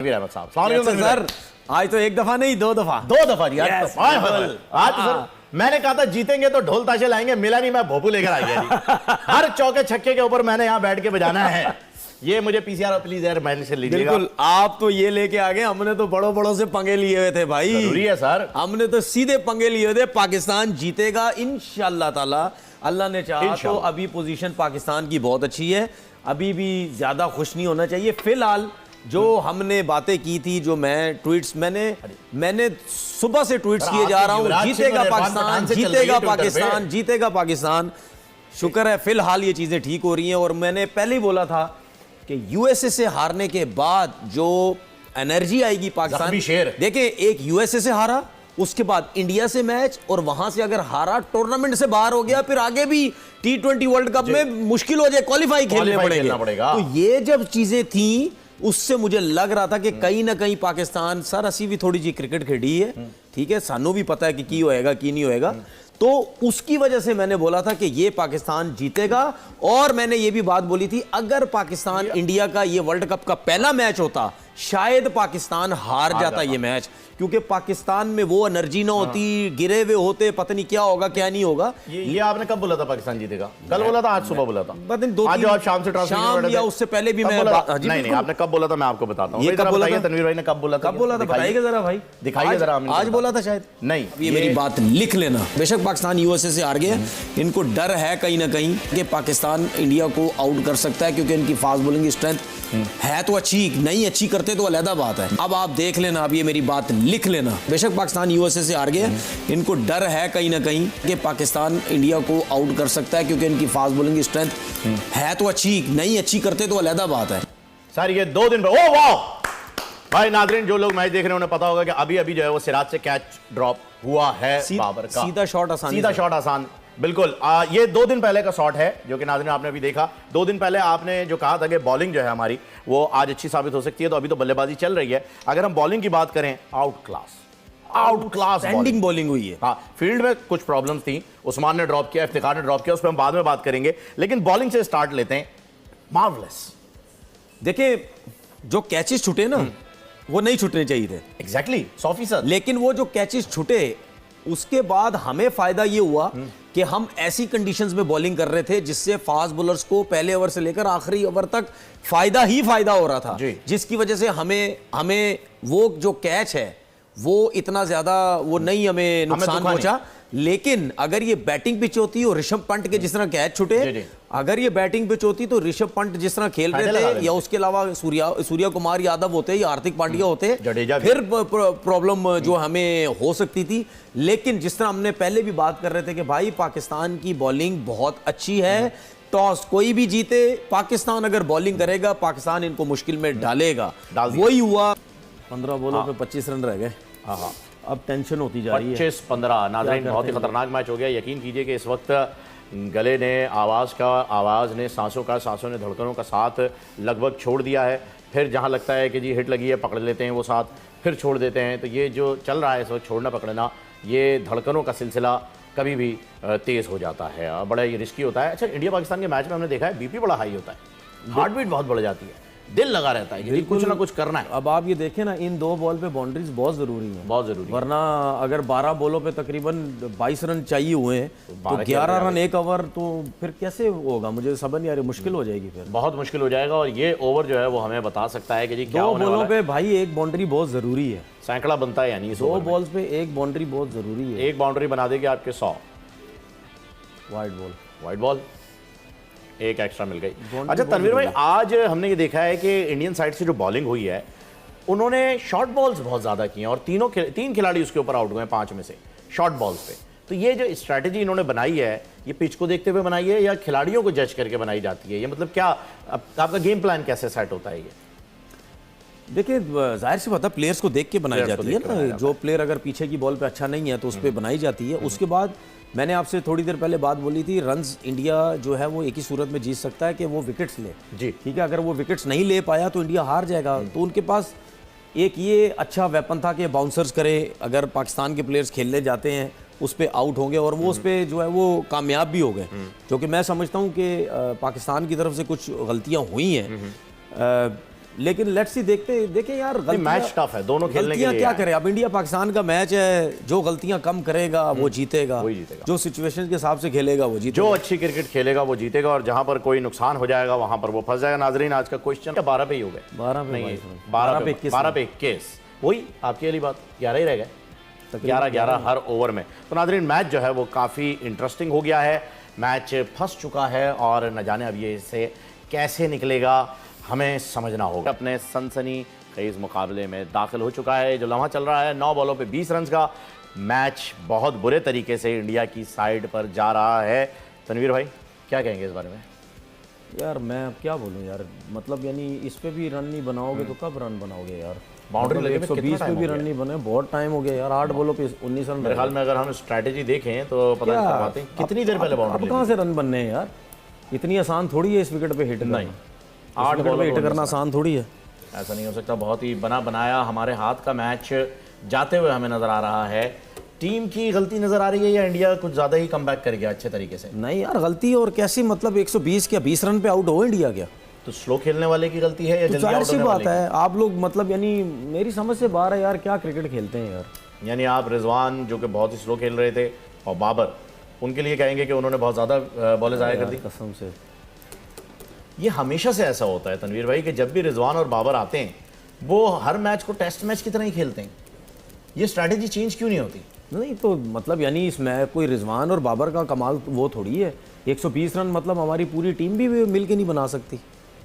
अहमद साहब सर, आज तो एक दफा नहीं दो दफा जी। आज तो सर मैंने कहा था जीतेंगे तो ढोल ताशे लाएंगे, मिला नहीं, मैं भोपू लेकर आ गया जी। हर चौके छक्के के ऊपर मैंने यहाँ बैठ के बजाना है। ये मुझे पीसीआर प्लीज यार मेंशन लीजिएगा। बिल्कुल, आप तो ये लेके आ गए, हमने तो बड़ों से पंगे लिए हुए थे भाई। जरूरी है सर, हमने तो सीधे पंगे लिए हुए थे। पाकिस्तान जीतेगा इंशाअल्लाह ताला, अल्लाह ने चाहा तो। अभी पोजीशन पाकिस्तान की बहुत अच्छी है, अभी भी ज्यादा खुश नहीं होना चाहिए। फिलहाल जो हमने बातें की थी, जो मैं ट्वीट्स मैंने सुबह से ट्वीट्स किए जा रहा हूं, जीतेगा पाकिस्तान, जीतेगा पाकिस्तान, जीतेगा पाकिस्तान। शुक्र है फिलहाल ये चीजें ठीक हो रही हैं। और मैंने पहले ही बोला था कि यूएसए से हारने के बाद जो एनर्जी आएगी पाकिस्तान, देखिए एक यूएसए से हारा, उसके बाद इंडिया से मैच, और वहां से अगर हारा टूर्नामेंट से बाहर हो गया, फिर आगे भी T20 वर्ल्ड कप में मुश्किल हो जाए, क्वालिफाई खेलने पड़ेगा। तो ये जब चीजें थी, उससे मुझे लग रहा था कि कहीं ना कहीं पाकिस्तान, सर असी भी थोड़ी जी क्रिकेट खेली है, ठीक है, सानू भी पता है कि की होएगा की नहीं होएगा, तो उसकी वजह से मैंने बोला था कि ये पाकिस्तान जीतेगा। और मैंने ये भी बात बोली थी, अगर पाकिस्तान इंडिया का ये वर्ल्ड कप का पहला मैच होता, शायद पाकिस्तान हार जाता ये मैच, क्योंकि पाकिस्तान में वो एनर्जी ना होती, गिरे हुए होते, पता नहीं क्या होगा क्या नहीं होगा। ये आपने कब बोला था पाकिस्तान जीतेगा? कल बोला था, आज सुबह बोला था, पता नहीं, आज आप शाम से शाम या उससे पहले भी मैं नहीं, आपने कब बोला था मैं आपको बताता हूँ। तनवीर भाई ने कब बोला था? बताइएगा जरा भाई, दिखाइए जरा। आज बोला था शायद नहीं। ये मेरी बात लिख लेना। बेशक पाकिस्तान यूएसए से हार गए, इनको डर है कहीं ना कहीं कि पाकिस्तान इंडिया को आउट कर सकता है, क्योंकि इनकी फास्ट बॉलिंग की स्ट्रेंथ है तो अच्छी, नहीं अच्छी करते तो अलग बात है। अब आप देख लेना, अब ये मेरी बात लिख लेना। बेशक पाकिस्तान यूएसए से हार गए, इनको डर है कहीं ना कहीं कि पाकिस्तान इंडिया को आउट कर सकता है, क्योंकि इनकी फास्ट बॉलिंग की स्ट्रेंथ है तो अच्छी, नहीं अच्छी करते तो अलग बात है। सर ये 2 दिन ओ वाह भाई, नाज़रीन जो लोग मैच देख रहे हैं उन्हें पता होगा कि अभी अभी जो है वो सिराज से कैच ड्रॉप हुआ है बाबर का। सीधा शॉट आसान, बिल्कुल। ये 2 दिन पहले का शॉट है, जो कि नाज़रीन आपने अभी देखा। 2 दिन पहले आपने जो कहा था कि बॉलिंग जो है हमारी वो आज अच्छी साबित हो सकती है, तो अभी तो बल्लेबाजी चल रही है। अगर हम बॉलिंग की बात करें, आउट क्लास एंडिंग बॉलिंग हुई है। हाँ, फील्ड में कुछ प्रॉब्लम्स थी, उस्मान ने ड्रॉप किया, इफ्तिखार ने ड्रॉप किया, उस पर हम बाद में बात करेंगे, लेकिन बॉलिंग से स्टार्ट लेते हैं। मार्वलेस। देखिए जो कैचेस छूटे ना, वो नहीं छूटने चाहिए थे। एग्जैक्टली 100%। लेकिन वो जो कैचेस छूटे, उसके बाद हमें फायदा ये हुआ कि हम ऐसी कंडीशंस में बॉलिंग कर रहे थे जिससे फास्ट बॉलर्स को पहले ओवर से लेकर आखिरी ओवर तक फायदा ही फायदा हो रहा था, जिसकी वजह से हमें वो जो कैच है वो इतना ज्यादा वो नहीं हमें नुकसान पहुंचा। लेकिन अगर ये बैटिंग पिच होती और ऋषभ पंत के जिस तरह कैच छूटे, अगर ये बैटिंग पिच होती तो ऋषभ पंत जिस तरह खेल रहे थे, या उसके अलावा सूर्या कुमार यादव होते या हार्दिक पांड्या होते, फिर प्रॉब्लम जो हमें हो सकती थी। लेकिन जिस तरह हमने पहले भी बात कर रहे थे कि भाई पाकिस्तान की बॉलिंग बहुत अच्छी है, टॉस कोई भी जीते, पाकिस्तान अगर बॉलिंग करेगा, पाकिस्तान इनको मुश्किल में डालेगा। वही हुआ। 15 बॉलों पे 25 रन रह गए। हाँ, अब टेंशन होती जा रही है। 25-15 नाज़रीन, बहुत ही खतरनाक मैच हो गया। यकीन कीजिए कि इस वक्त गले ने आवाज़ ने सांसों ने धड़कनों का साथ लगभग छोड़ दिया है। फिर जहां लगता है कि जी हिट लगी है, पकड़ लेते हैं वो साथ, फिर छोड़ देते हैं। तो ये जो चल रहा है इस वक्त, छोड़ना पकड़ना, ये धड़कनों का सिलसिला कभी भी तेज़ हो जाता है, बड़ा ये रिस्की होता है। अच्छा, इंडिया पाकिस्तान के मैच में हमने देखा है बीपी बड़ा हाई होता है, हार्ट बीट बहुत बढ़ जाती है, दिल लगा रहता है कि कुछ ना कुछ करना है। अब आप ये देखें ना, इन 2 बॉल पे बाउंड्रीज बहुत जरूरी है, बहुत जरूरी। वरना अगर 12 बॉलों पे तकरीबन 22 रन चाहिए हुए हैं, तो 11 रन एक ओवर, तो फिर कैसे होगा? मुझे समझ नहीं आ रही, मुश्किल हो जाएगी, फिर बहुत मुश्किल हो जाएगा। और ये ओवर जो है वो हमें बता सकता है कि जी क्या होने वाला है। 2 बॉलों पे भाई एक बाउंड्री बहुत जरूरी है, सैकड़ा बनता है, यानी 2 बॉल्स पे एक बाउंड्री बहुत जरूरी है। एक बाउंड्री बना देगी आपके 100। वाइड बॉल एक एक्स्ट्रा मिल गई। अच्छा तनवीर भाई, आज हमने ये देखा है कि इंडियन साइड से जो बॉलिंग हुई है, उन्होंने शॉर्ट बॉल्स बहुत ज़्यादा की हैं, और 3 खिलाड़ी उसके ऊपर आउट हुए हैं 5 में से शॉर्ट बॉल्स पे। तो ये जो स्ट्रैटेजी इन्होंने बनाई है, ये पिच को देखते हुए बनाई है या खिलाड़ियों को जज करके बनाई जाती है? ये मतलब क्या आपका गेम प्लान कैसे सेट होता है? ये देखिए जाहिर सी बात है, प्लेयर्स को देख के बनाई जाती है ना। जो प्लेयर अगर पीछे की बॉल पे अच्छा नहीं है तो उस पर बनाई जाती है। उसके बाद मैंने आपसे थोड़ी देर पहले बात बोली थी, रन्स इंडिया जो है वो एक ही सूरत में जीत सकता है कि वो विकेट्स ले। जी ठीक है, अगर वो विकेट्स नहीं ले पाया तो इंडिया हार जाएगा। तो उनके पास एक ये अच्छा वेपन था कि बाउंसर्स करे, अगर पाकिस्तान के प्लेयर्स खेलने जाते हैं उस पर आउट होंगे, और वो उस पर जो है वो कामयाब भी हो गए। क्योंकि मैं समझता हूँ कि पाकिस्तान की तरफ से कुछ गलतियाँ हुई हैं। लेकिन लेट्स सी देखें यार, मैच टफ है दोनों खेलने के गलतियां लिए क्या है। करें। अब इंडिया पाकिस्तान का मैच है, जो गलतियां कम करेगा वो जीतेगा, वही जीतेगा। जो सिचुएशन के हिसाब से खेलेगा वो जीतेगा। जो अच्छी क्रिकेट खेलेगा वो जीतेगा, और जहां पर कोई नुकसान हो जाएगा वहां पर वो फंस जाएगा। नाजरीन, आज का क्वेश्चन 12 पे ही हो गए, 12 पे नहीं, भाई, 12 पे 21, 12 पे 21, वही आपकी वाली बात, 11 ही रह गए, 11 हर ओवर में। तो नाजरीन, मैच जो है वो काफ़ी इंटरेस्टिंग हो गया है, मैच फंस चुका है और न जाने अब ये इससे कैसे निकलेगा हमें समझना होगा। अपने सनसनी खेज मुकाबले में दाखिल हो चुका है। जो लम्हा चल रहा है 9 बॉलों पे 20 रन का, मैच बहुत बुरे तरीके से इंडिया की साइड पर जा रहा है। तनवीर भाई, क्या कहेंगे इस बारे में? यार मैं अब क्या बोलूं यार, मतलब यानी इस पे भी रन नहीं बनाओगे तो कब रन बनाओगे यार? बाउंड्री लगे 120 पे भी रन नहीं बने, बहुत टाइम हो गया यार। 8 बॉलों पे 19 रन। मेरे ख्याल में अगर हम स्ट्रैटेजी देखें तो पता नहीं करवाते कितनी देर पहले अब बाउंड्री कहाँ से रन बनने हैं यार? इतनी आसान थोड़ी है इस विकेट पे हिट नहीं, 8 बॉल पे हिट करना आसान थोड़ी है। ऐसा नहीं हो सकता। बहुत ही बना बनाया हमारे हाथ का मैच जाते हुए हमें नजर आ रहा है। टीम की गलती नजर आ रही है या इंडिया कुछ ज्यादा ही कमबैक कर गया अच्छे तरीके से? नहीं यार, गलती और कैसी, मतलब 120 क्या 20 रन पे आउट हो इंडिया क्या? तो स्लो खेलने वाले की गलती है या तो जल्दी जाहिर आउट सी होने बात वाले है, आप लोग मतलब यानी मेरी समझ से बाहर है यार, क्या क्रिकेट खेलते हैं यार। की? यानी आप रिजवान जो कि बहुत ही स्लो खेल रहे थे और बाबर, उनके लिए कहेंगे कि उन्होंने बहुत ज्यादा बॉलें ज़ाया कर दी? कसम से ये हमेशा से ऐसा होता है तनवीर भाई कि जब भी रिजवान और बाबर आते हैं वो हर मैच को टेस्ट मैच की तरह ही खेलते हैं। ये स्ट्रैटेजी चेंज क्यों नहीं होती? नहीं, तो मतलब यानी इसमें कोई रिजवान और बाबर का कमाल वो थोड़ी है। 120 रन मतलब हमारी पूरी टीम भी मिल के नहीं बना सकती।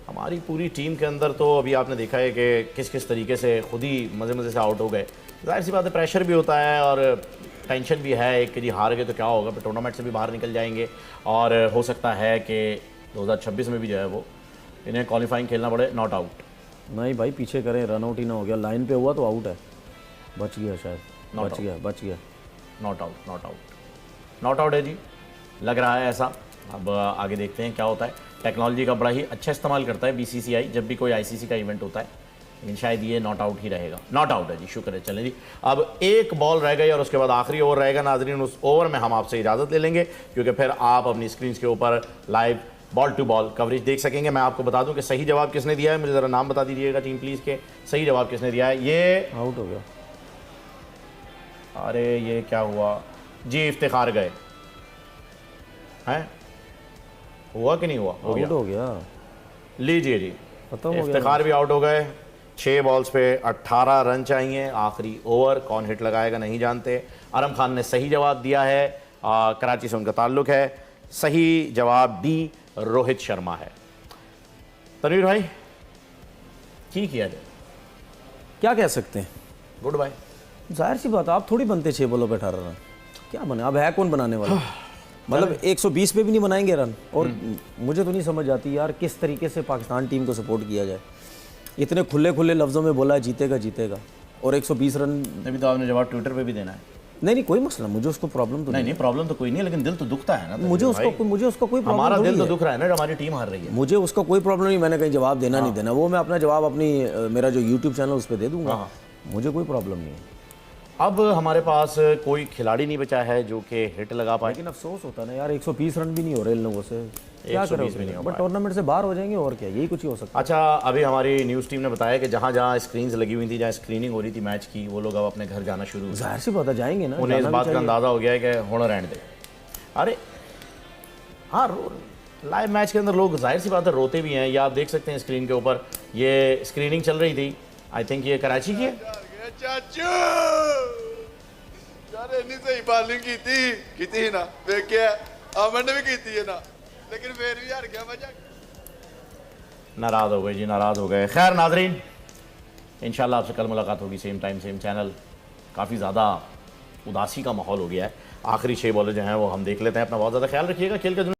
हमारी पूरी टीम के अंदर तो अभी आपने देखा है कि किस किस तरीके से खुद ही मज़े मज़े से आउट हो गए। जाहिर सी बात है, प्रेशर भी होता है और टेंशन भी है एक कि जी हार गए तो क्या होगा, फिर टूर्नामेंट से भी बाहर निकल जाएंगे और हो सकता है कि 2026 में भी जो है वो इन्हें क्वालिफाइंग खेलना पड़े नॉट आउट। नहीं भाई, पीछे करें, रन आउट ही ना हो गया, लाइन पे हुआ तो आउट है, बच गया शायद, बच गया। नॉट आउट है जी, लग रहा है ऐसा। अब आगे देखते हैं क्या होता है। टेक्नोलॉजी का बड़ा ही अच्छा इस्तेमाल करता है बीसीसीआई जब भी कोई आईसीसी का इवेंट होता है, लेकिन शायद ये नॉट आउट ही रहेगा। नॉट आउट है जी, शुक्र है। चलें जी, अब एक बॉल रह गई और उसके बाद आखिरी ओवर रहेगा। नाजरीन, उस ओवर में हम आपसे इजाज़त ले लेंगे क्योंकि फिर आप अपनी स्क्रीन के ऊपर live ball to ball coverage देख सकेंगे। मैं आपको बता दूं कि सही जवाब किसने दिया है, मुझे ज़रा नाम बता दीजिएगा टीम प्लीज़ के। सही जवाब किसने दिया है? ये आउट हो गया। अरे ये क्या हुआ जी, इफ्तिखार गए हैं, हुआ कि नहीं हुआ? आउट हो गया, लीजिए जी, खत्म हो गया। इफ्तिखार भी आउट हो गए। 6 बॉल्स पे 18 रन चाहिए, आखिरी ओवर। कौन हिट लगाएगा नहीं जानते। आरम खान ने सही जवाब दिया है, कराची से उनका ताल्लुक है। सही जवाब डी, रोहित शर्मा है। तनवीर भाई, ठीक किया जाए, क्या कह सकते हैं? Goodbye. जाहिर सी बात, आप थोड़ी बनते 6 बॉलों पे 18 रन, क्या बने? अब है कौन बनाने वाला? मतलब 120 पे भी नहीं बनाएंगे रन। और मुझे तो नहीं समझ आती यार किस तरीके से पाकिस्तान टीम को सपोर्ट किया जाए। इतने खुले खुले लफ्ज़ों में बोला है जीतेगा, और 120 रन। अभी तो आपने जवाब ट्विटर पे भी देना है। नहीं कोई मसला, मुझे उसको प्रॉब्लम तो नहीं, प्रॉब्लम तो कोई नहीं है, लेकिन दिल तो दुखता है ना। मुझे उसका कोई प्रॉब्लम हमारा नहीं दिल तो है। दुख रहा है ना, हमारी टीम हार रही है। मुझे उसका कोई प्रॉब्लम नहीं, मैंने कहीं जवाब देना नहीं देना, वो मैं अपना जवाब अपनी मेरा जो यूट्यूब चैनल उस पर दे दूंगा, मुझे कोई प्रॉब्लम नहीं है। अब हमारे पास कोई खिलाड़ी नहीं बचा है जो कि हिट लगा पाए। लेकिन अफसोस होता है ना यार, 120 रन भी नहीं हो रहे इन लोगों से, क्या 120 भी नहीं हो बट टूर्नामेंट से बाहर हो जाएंगे और क्या, यही कुछ ही हो सकता है। अच्छा, अभी हमारी न्यूज़ टीम ने बताया कि जहाँ जहाँ स्क्रीन्स लगी हुई थी, जहाँ स्क्रीनिंग हो रही थी मैच की, वो लोग अब अपने घर जाना शुरू, जाहिर सी बात है जाएंगे ना, उन्हें इस बात का अंदाज़ा हो गया है कि होना रहने दे। अरे हाँ, लाइव मैच के अंदर लोग जाहिर सी बात है रोते भी हैं। ये आप देख सकते हैं स्क्रीन के ऊपर, ये स्क्रीनिंग चल रही थी। आई थिंक ये कराची की है। इन्नी सही बॉलिंग की थी ना, देखिए अमन ने भी की थी ना, लेकिन फिर भी हार गया मजा। नाराज़ हो गए जी, नाराज़ हो गए। खैर नाजरीन, इंशाल्लाह आपसे कल मुलाकात होगी, सेम टाइम सेम चैनल। काफ़ी ज़्यादा उदासी का माहौल हो गया है। आखिरी 6 बॉलर जो हैं वो हम देख लेते हैं। अपना बहुत ज़्यादा ख्याल रखिएगा। खेल का